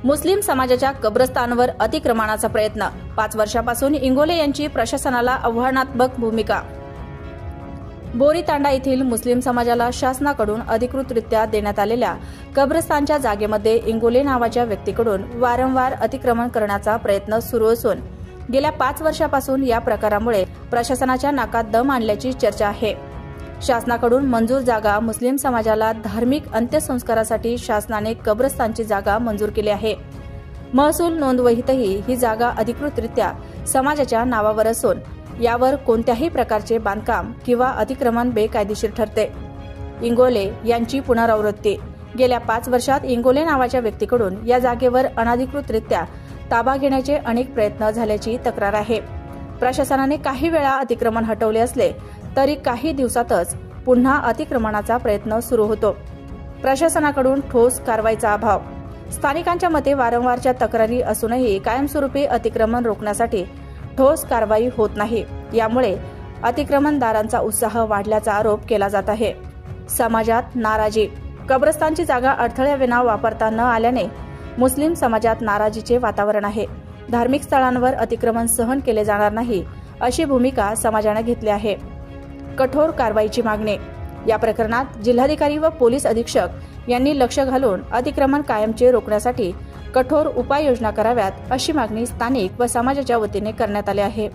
मुस्लिम समाजाच्या कब्रस्तानवर अतिक्रमणाचा प्रयत्न 5 वर्षापासून इंगोले यांची प्रशासनाला आव्हानात्मक भूमिका। बोरीतांडा येथील मुस्लिम समाजाला शासनाकडून अधिकृतरित्या देण्यात आलेल्या कब्रस्तानच्या जागेमध्ये इंगोले नावाच्या व्यक्तीकडून वारंवार अतिक्रमण करण्याचा प्रयत्न सुरू असून गेल्या 5 वर्षापासून या प्रकारामुळे प्रशासनाच्या नाकात दम आणल्याची चर्चा आहे। शासनाकडून मंजूर जागा मुस्लिम समाजाला धार्मिक अंत्यसंस्कारासाठी शासनाने कब्रस्तानची जागा मंजूर केली आहे। महसूल नोंदवहीतही ही जागा अधिकृतरित्या समाजाच्या नावावर असून यावर कोणत्याही प्रकारचे बांधकाम किंवा अतिक्रमण बेकायदेशीर ठरते। इंगोले यांची पुनरावृत्ती। गेल्या 5 वर्षात इंगोले नावाच्या व्यक्तीकडून या जागेवर अनधिकृतरित्या ताबा घेण्याचे अनेक प्रयत्न झाल्याची तक्रार आहे। प्रशासनाने काही वेळा अतिक्रमण हटवले असले तरी काही दिवसातच पुन्हा अतिक्रमणाचा प्रयत्न सुरू होतो। प्रशासनाकडून ठोस कारवाईचा अभाव। स्थानिकांच्या मते वारंवारच्या तक्रारी असूनही कायमस्वरूपी अतिक्रमण रोखण्यासाठी ठोस कारवाई होत नाही। यामुळे अतिक्रमणदारांचा उत्साह वाढल्याचा आरोप केला जात आहे। समाजात नाराजी। कब्रस्तानची जागा अडथळ्याविना वापरता न आल्याने मुस्लिम समाजात नाराजीचे वातावरण आहे। धार्मिक स्थळांवर अतिक्रमण सहन केले जाणार नाही अशी भूमिका समाजाने घेतली आहे। कठोर कारवाईची मागणी। या प्रकरणात जिल्हाधिकारी व पोलीस अधीक्षक यांनी लक्ष घालून अतिक्रमण कायमचे रोखण्यासाठी कठोर उपाययोजना कराव्यात अशी मागणी स्थानिक व समाजाच्या वतीने करण्यात आली आहे।